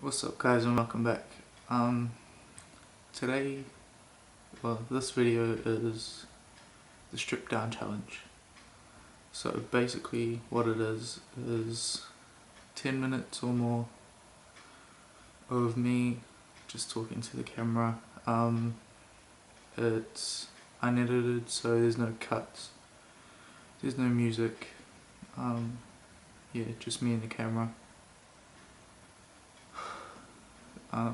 What's up guys and welcome back. Today, this video is the strip down challenge. So basically what it is 10 minutes or more of me just talking to the camera. It's unedited, so there's no cuts, there's no music, yeah, just me and the camera.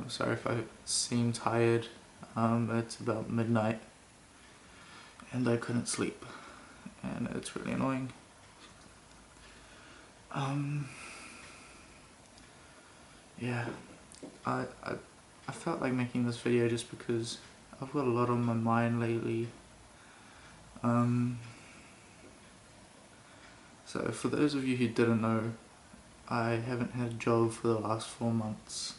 Sorry if I seem tired. It's about midnight and I couldn't sleep and it's really annoying. Yeah, I felt like making this video just because I've got a lot on my mind lately. So for those of you who didn't know, I haven't had a job for the last 4 months.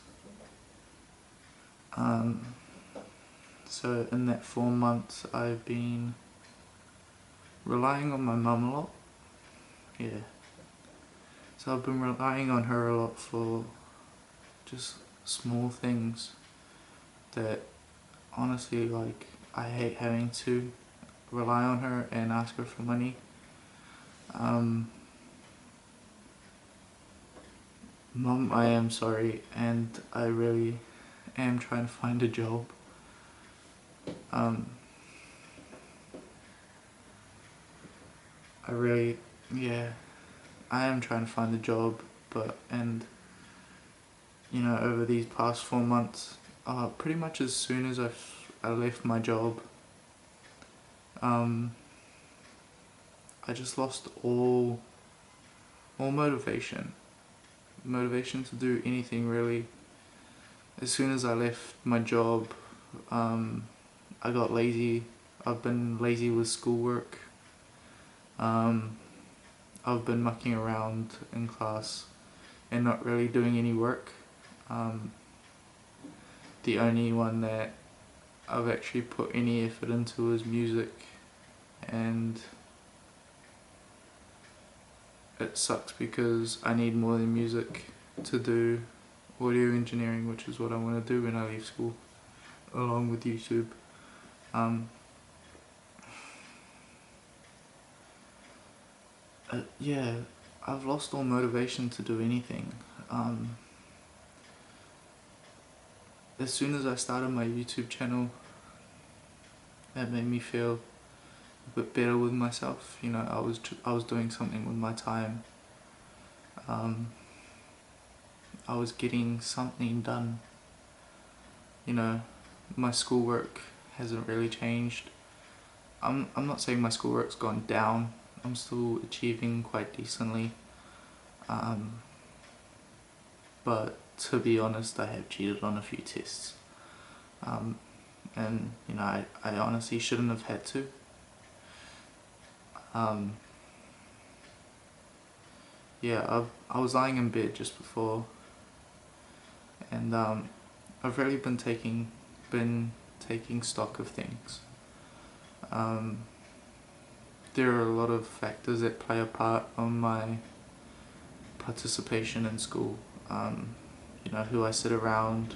So in that 4 months I've been relying on my mum a lot. Yeah. So I've been relying on her a lot for just small things that honestly, like, I hate having to rely on her and ask her for money. Mum, I am sorry, and I really am trying to find a job. I am trying to find a job, and you know, over these past 4 months, pretty much as soon as I left my job, I just lost all motivation to do anything really. As soon as I left my job, I got lazy. I've been lazy with schoolwork. I've been mucking around in class and not really doing any work. The only one that I've actually put any effort into is music, and it sucks because I need more than music to do audio engineering, which is what I want to do when I leave school, along with YouTube. Yeah, I've lost all motivation to do anything. As soon as I started my YouTube channel, that made me feel a bit better with myself. You know, I was doing something with my time. I was getting something done. You know, my schoolwork hasn't really changed. I'm not saying my schoolwork's gone down. I'm still achieving quite decently. But to be honest, I have cheated on a few tests. And you know, I honestly shouldn't have had to. Yeah, I was lying in bed just before, and I've really been taking stock of things. There are a lot of factors that play a part on my participation in school. You know, who I sit around,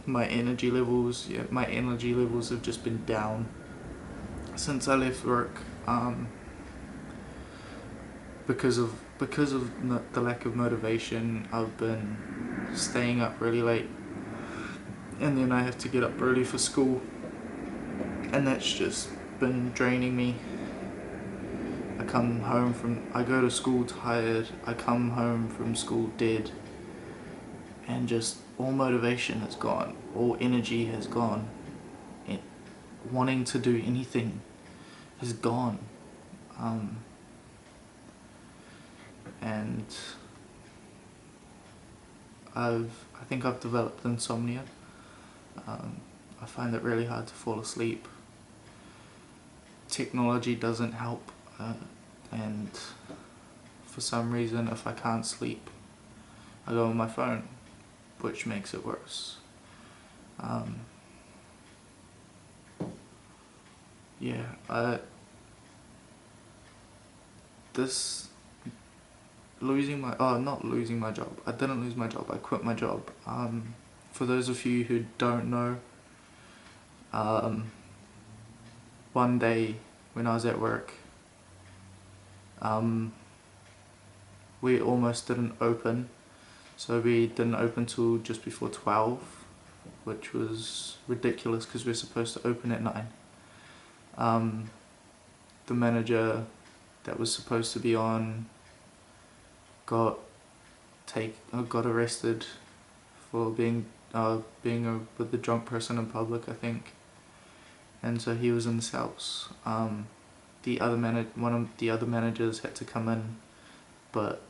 my energy levels. Yeah, my energy levels have just been down since I left work, because of the lack of motivation. I've been staying up really late, and then I have to get up early for school, and that's just been draining me. I go to school tired, I come home from school dead, and just all motivation has gone, all energy has gone. Wanting to do anything is gone. And I think I've developed insomnia. I find it really hard to fall asleep. Technology doesn't help, and for some reason, if I can't sleep, I go on my phone, which makes it worse. Yeah, this not losing my job. I didn't lose my job. I quit my job. For those of you who don't know, one day when I was at work, we almost didn't open. So we didn't open till just before 12, which was ridiculous because we were supposed to open at 9. The manager that was supposed to be on got arrested for being with the drunk person in public, I think, and so he was in the cells. One of the other managers had to come in, but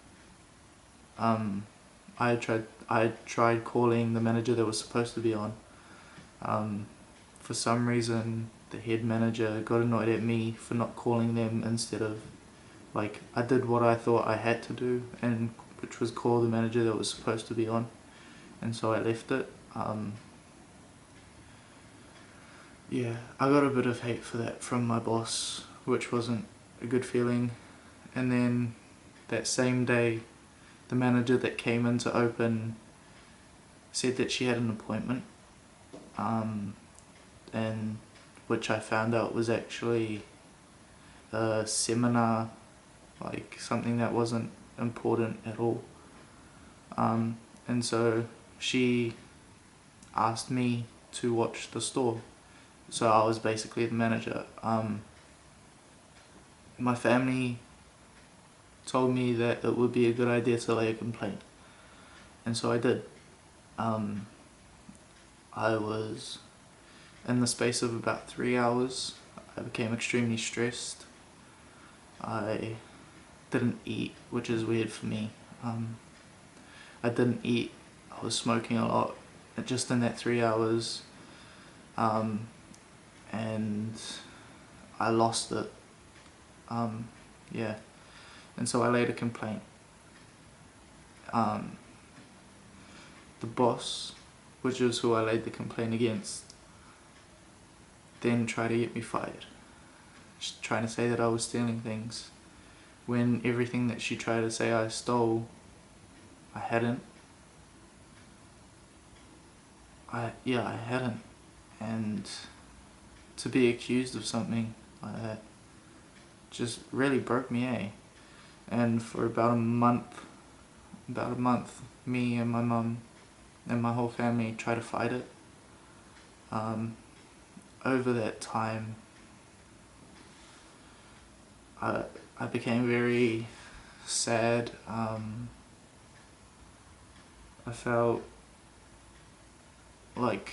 I tried calling the manager that was supposed to be on. For some reason, the head manager got annoyed at me for not calling them instead of, like, I did what I thought I had to do, and which was call the manager that was supposed to be on, and so I left it. Yeah, I got a bit of hate for that from my boss, which wasn't a good feeling. And then that same day, the manager that came in to open said that she had an appointment, and which I found out was actually a seminar, like something that wasn't important at all. And so she asked me to watch the store. So I was basically the manager. My family told me that it would be a good idea to lay a complaint, and so I did. I was in the space of about 3 hours. I became extremely stressed. I didn't eat, which is weird for me. I didn't eat. I was smoking a lot just in that 3 hours, and I lost it. Yeah, and so I laid a complaint. The boss, which is who I laid the complaint against, then tried to get me fired, just trying to say that I was stealing things, when everything that she tried to say I stole, I hadn't. I hadn't. And to be accused of something like that just really broke me, eh? And for about a month, me and my mum and my whole family tried to fight it. Over that time, I became very sad. I felt like,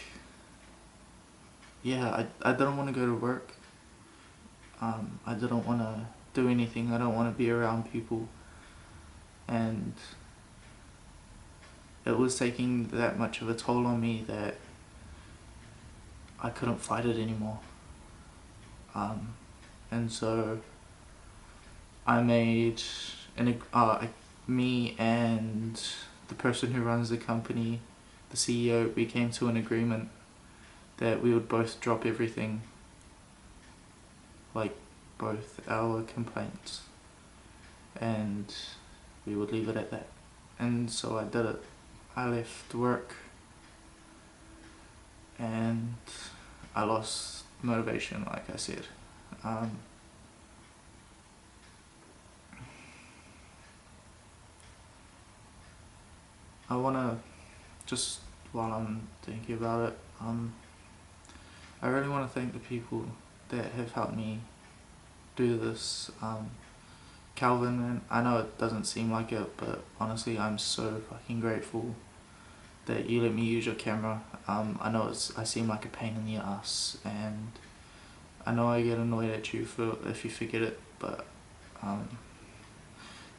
I didn't want to go to work. I didn't want to do anything. I don't want to be around people. And it was taking that much of a toll on me that I couldn't fight it anymore. And so I made me and the person who runs the company, the CEO, we came to an agreement that we would both drop everything, like both our complaints, and we would leave it at that. And so I did it. I left work and I lost motivation, like I said. I wanna, just while I'm thinking about it, I really want to thank the people that have helped me do this. Calvin, and I know it doesn't seem like it, but honestly I'm so fucking grateful that you let me use your camera. I know I seem like a pain in the ass, and I know I get annoyed at you if you forget it, but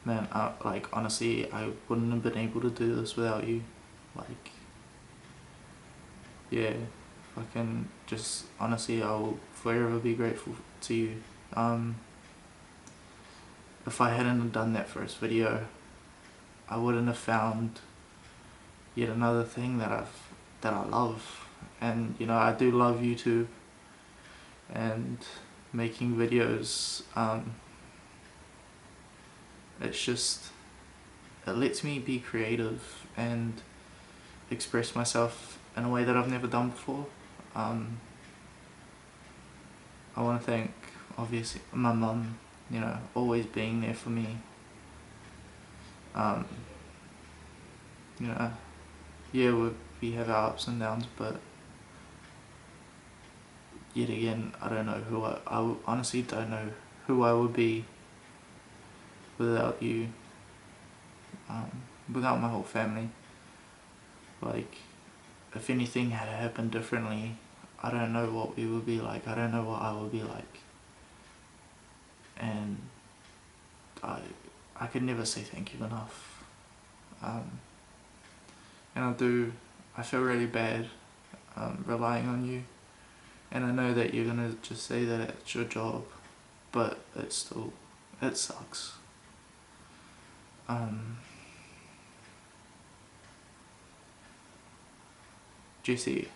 man, honestly, I wouldn't have been able to do this without you. Like, yeah, fucking just honestly, I'll forever be grateful to you. If I hadn't have done that first video, I wouldn't have found yet another thing that I love. And I do love YouTube and making videos. It's just, it lets me be creative and express myself in a way that I've never done before. I want to thank, obviously, my mum, you know, always being there for me. You know, yeah, we have our ups and downs, but yet again, I don't know who I honestly don't know who I would be without you, without my whole family. Like, if anything had happened differently, I don't know what we would be like. I don't know what I would be like. And I could never say thank you enough. And I feel really bad relying on you. And I know that you're gonna just say that it's your job, but it sucks. Jesse,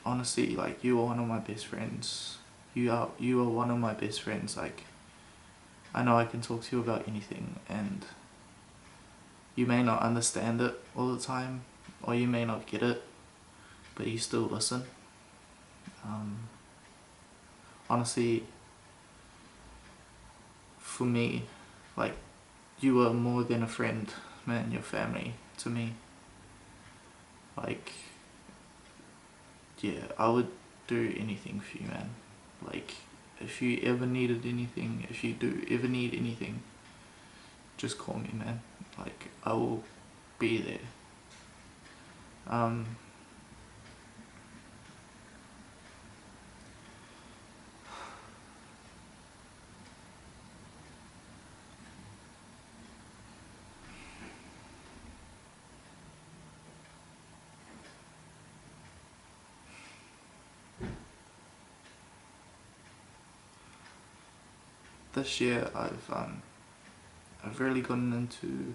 honestly, like, you are one of my best friends. You are one of my best friends. Like, I know I can talk to you about anything, and you may not understand it all the time, or you may not get it, but you still listen. Honestly, for me, like, you are more than a friend, man. You're family to me. Like, yeah, I would do anything for you, man. Like, if you ever needed anything, if you do ever need anything, just call me, man. Like, I will be there. This year I've really gotten into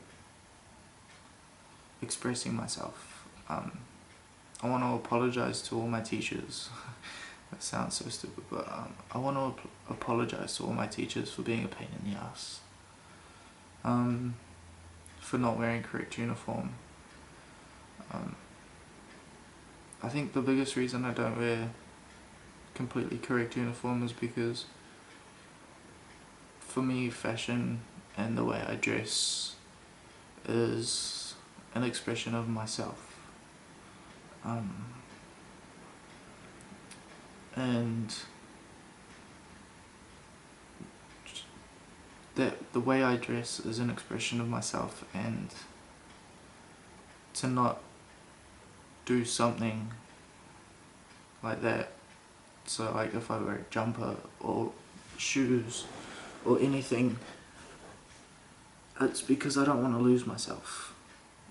expressing myself. I want to apologise to all my teachers. That sounds so stupid, but I want to apologise to all my teachers for being a pain in the ass. For not wearing correct uniform. I think the biggest reason I don't wear completely correct uniform is because, for me, fashion and the way I dress is an expression of myself. And that the way I dress is an expression of myself, and to not do something like that, so like if I wear a jumper or shoes or anything, it's because I don't want to lose myself,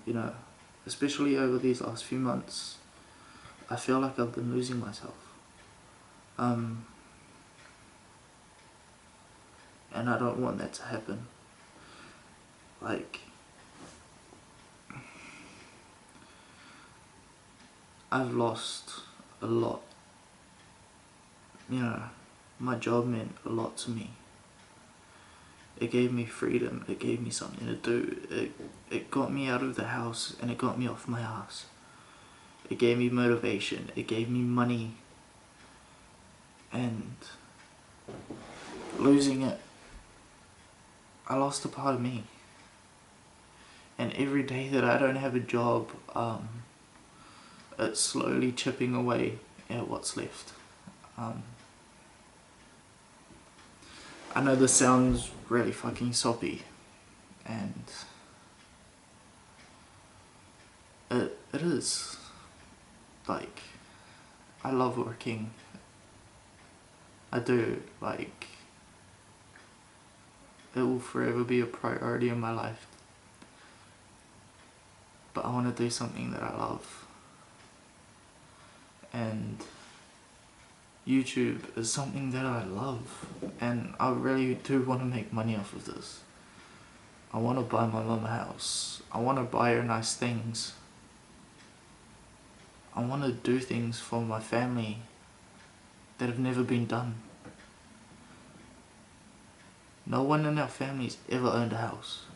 you know. Especially over these last few months, I feel like I've been losing myself. And I don't want that to happen. Like, I've lost a lot. You know, my job meant a lot to me. It gave me freedom, it gave me something to do, it got me out of the house and it got me off my ass. It gave me motivation, it gave me money, and losing it, I lost a part of me. And every day that I don't have a job, it's slowly chipping away at what's left. I know this sounds really fucking soppy, and it is. Like, I love working. I do. Like, it will forever be a priority in my life. But I want to do something that I love. And YouTube is something that I love, and I really do want to make money off of this. I want to buy my mum a house. I want to buy her nice things. I want to do things for my family that have never been done. No one in our family's ever owned a house.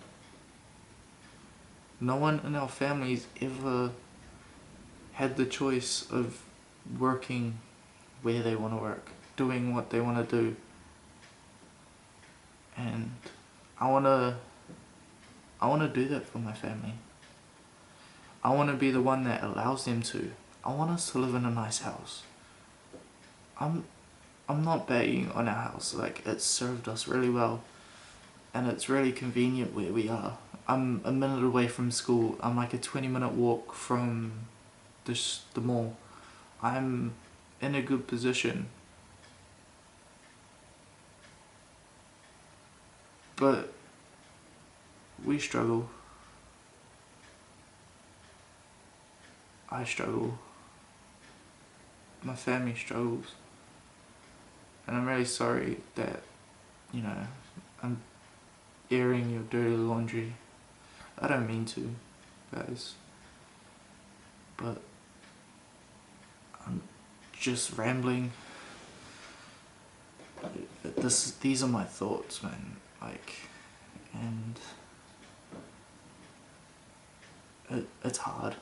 No one in our families ever had the choice of working where they want to work, doing what they want to do. And I want to do that for my family. I want to be the one that allows them to. I want us to live in a nice house. I'm not bagging on our house. Like, it's served us really well, and it's really convenient where we are. I'm a minute away from school. I'm like a 20-minute walk from the mall. I'm in a good position. But we struggle. I struggle. My family struggles. And I'm really sorry that, I'm airing your dirty laundry. I don't mean to, guys. But I'm just rambling. These are my thoughts, man. And it's hard.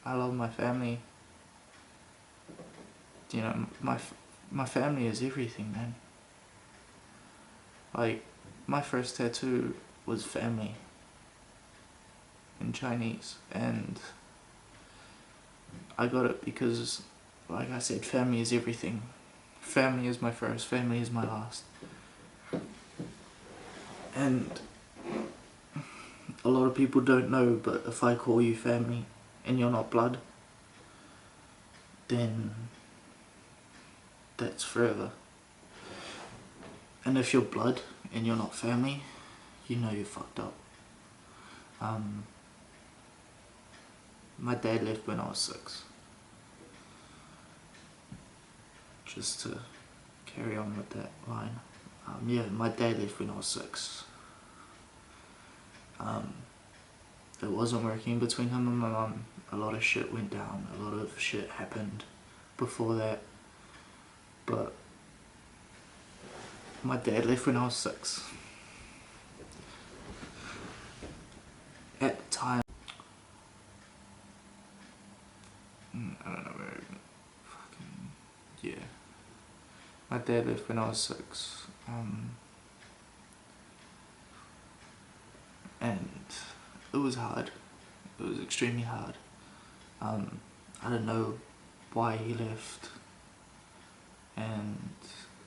I love my family. My family is everything, man. Like, my first tattoo was family in Chinese, and I got it because, like I said, family is everything. Family is my first, family is my last. And a lot of people don't know, but if I call you family and you're not blood, then that's forever. And if you're blood and you're not family, you know you're fucked up. My dad left when I was 6. Just to carry on with that line. My dad left when I was 6. It wasn't working between him and my mum. A lot of shit went down. A lot of shit happened before that. But my dad left when I was 6. At the time, I don't know where. Yeah. My dad left when I was 6. And it was hard. It was extremely hard. I don't know why he left. And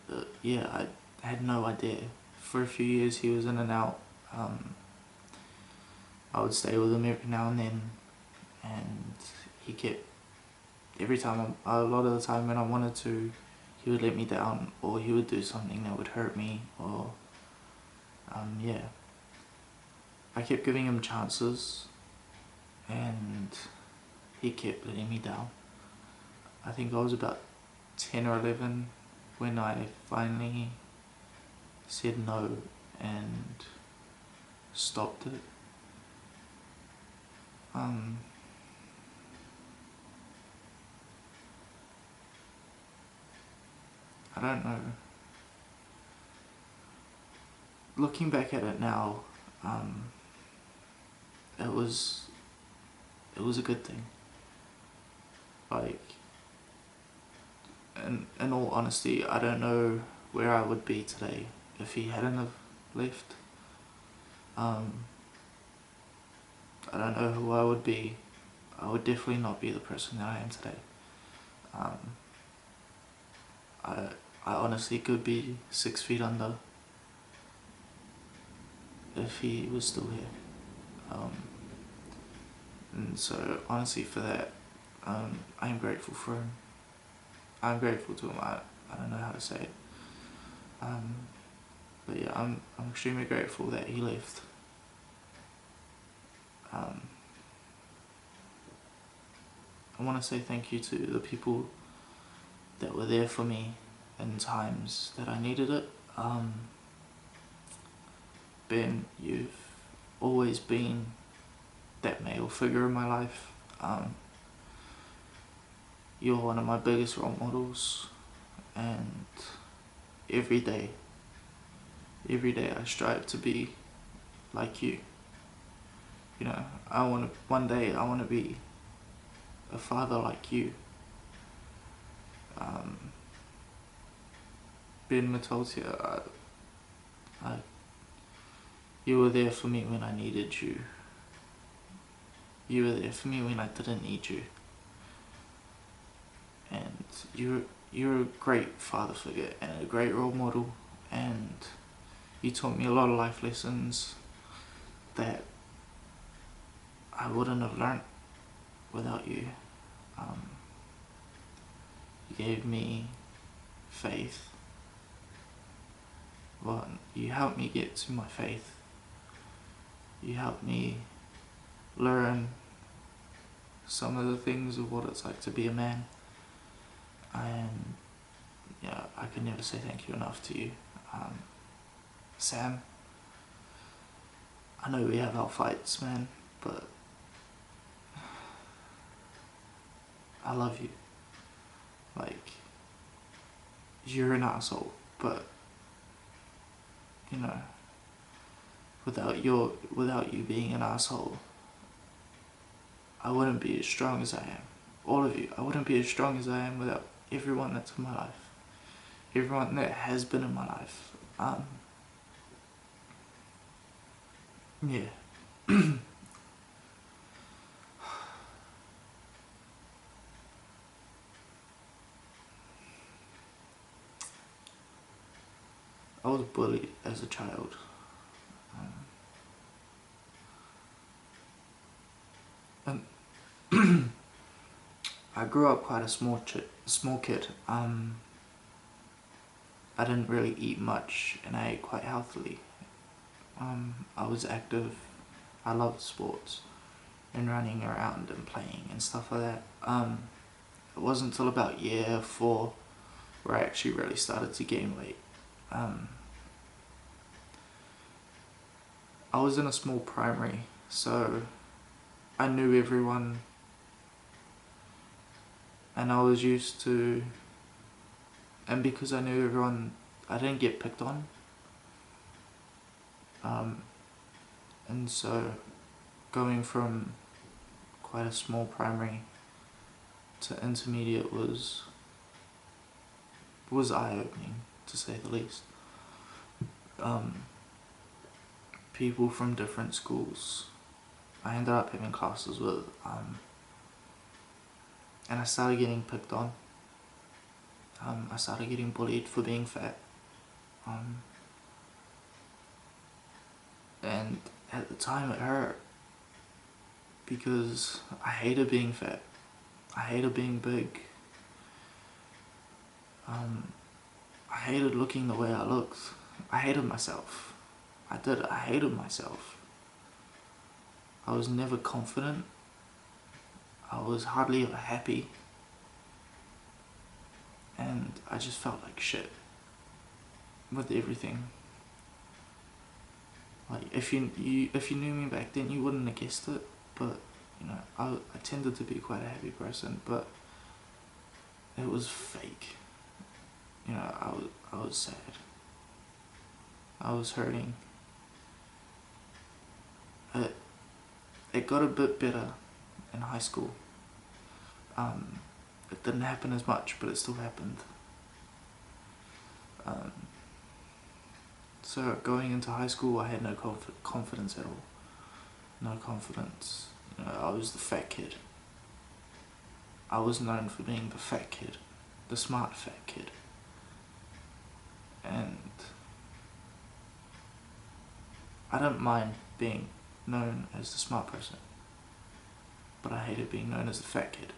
I had no idea. For a few years he was in and out. I would stay with him every now and then, and he kept, a lot of the time when I wanted to, he would let me down, or he would do something that would hurt me, or I kept giving him chances, and he kept letting me down. I think I was about 10 or 11 when I finally said no and stopped it. I don't know. Looking back at it now, it was a good thing. Like, in all honesty, I don't know where I would be today if he hadn't have left. I don't know who I would be. I would definitely not be the person that I am today. I honestly could be 6 feet under if he was still here. And so honestly for that, I am grateful for him. I'm grateful to him. I don't know how to say it. But yeah, I'm extremely grateful that he left. I want to say thank you to the people that were there for me in times that I needed it. Ben, you've always been that male figure in my life. You're one of my biggest role models, and every day I strive to be like you. You know, one day I want to be a father like you. Ben Matoltia, you were there for me when I needed you. You were there for me when I didn't need you. And you're a great father figure and a great role model, and you taught me a lot of life lessons that I wouldn't have learnt without you. You gave me faith. Well, you helped me get to my faith. You helped me learn some of the things of what it's like to be a man. And yeah, I could never say thank you enough to you. Sam, I know we have our fights, man, but I love you. Like, you're an asshole, but you know, without you being an asshole, I wouldn't be as strong as I am. All of you, I wouldn't be as strong as I am without everyone that's in my life. Everyone that has been in my life. Yeah. I was bullied as a child. And I grew up quite a small kid. I didn't really eat much and I ate quite healthily. I was active. I loved sports and running around and playing and stuff like that. It wasn't until about year 4 where I actually really started to gain weight. I was in a small primary, so I knew everyone and I was used to, and because I knew everyone, I didn't get picked on. And so going from quite a small primary to intermediate was eye-opening, to say the least. People from different schools I ended up having classes with, and I started getting picked on. I started getting bullied for being fat. And at the time it hurt because I hated being fat. I hated being big. I hated looking the way I looked. I hated myself. I did. I hated myself. I was never confident. I was hardly ever happy. And I just felt like shit with everything. Like, if you knew me back then, you wouldn't have guessed it. But you know, I tended to be quite a happy person, but it was fake. You know, I was sad. I was hurting. It got a bit better in high school. It didn't happen as much, but it still happened. So going into high school, I had no confidence at all. No confidence. You know, I was the fat kid. I was known for being the fat kid, the smart fat kid. And I don't mind being known as the smart person, but I hated being known as the fat kid.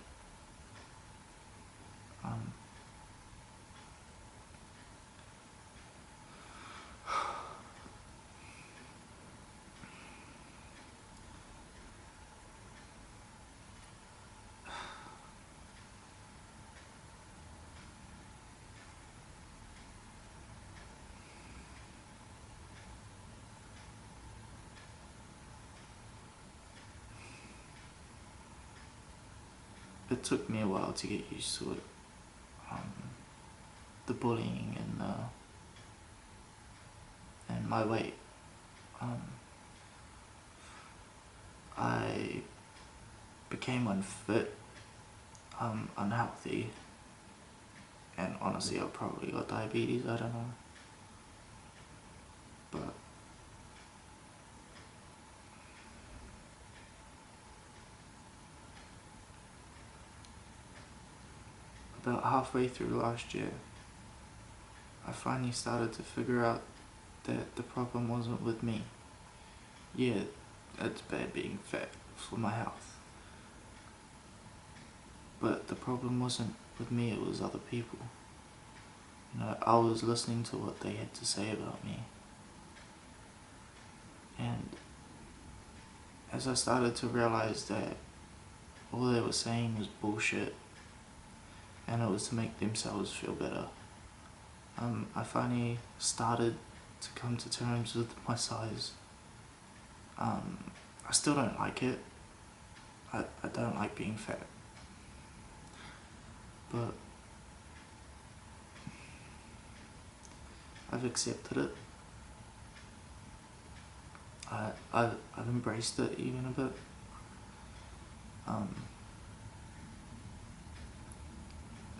It took me a while to get used to it. The bullying and my weight. I became unfit, unhealthy, and honestly I probably got diabetes, I don't know. But about halfway through last year, I finally started to figure out that the problem wasn't with me. Yeah, it's bad being fat for my health. But the problem wasn't with me, it was other people. You know, I was listening to what they had to say about me. And as I started to realize that all they were saying was bullshit, and it was to make themselves feel better, I finally started to come to terms with my size. I still don't like it. I don't like being fat. But I've accepted it. I've embraced it even a bit.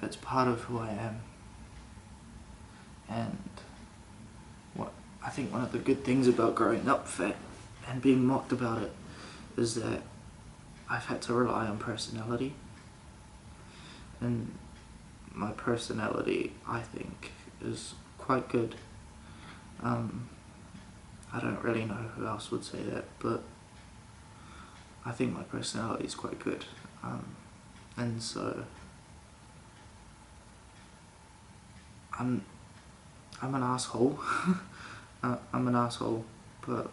It's part of who I am. And I think one of the good things about growing up fat and being mocked about it is that I've had to rely on personality. And my personality, I think, is quite good. I don't really know who else would say that, but I think my personality is quite good. And so I'm an asshole. I'm an asshole, but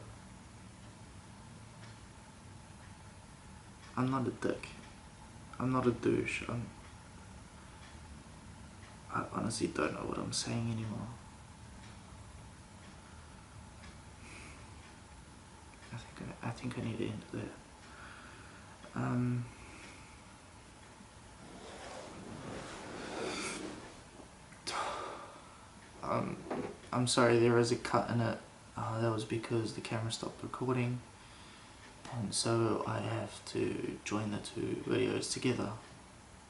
I'm not a dick. I'm not a douche. I honestly don't know what I'm saying anymore. I think I need to end there. I'm sorry there is a cut in it. That was because the camera stopped recording, and so I have to join the two videos together,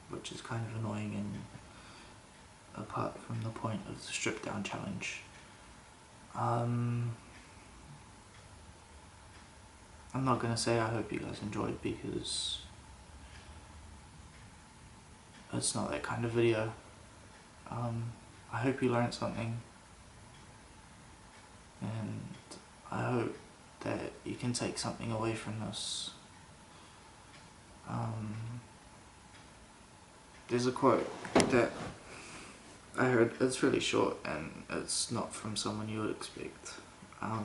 which is kind of annoying and apart from the point of the strip down challenge. I'm not gonna say I hope you guys enjoyed, because it's not that kind of video. I hope you learned something, and I hope that you can take something away from this. There's a quote that I heard, it's really short and it's not from someone you would expect. I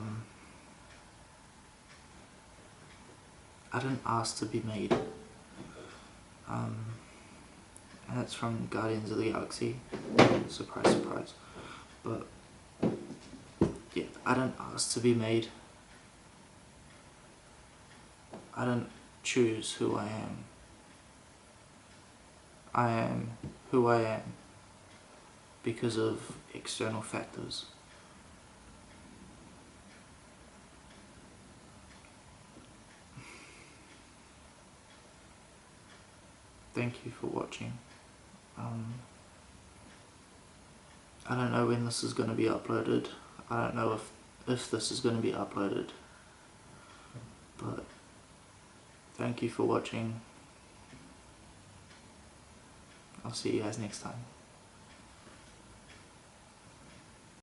didn't ask to be made. And it's from Guardians of the Galaxy. Surprise, surprise. But yeah, I didn't ask to be made. I didn't choose who I am. I am who I am because of external factors. Thank you for watching. I don't know when this is going to be uploaded. I don't know if this is going to be uploaded. But thank you for watching. I'll see you guys next time.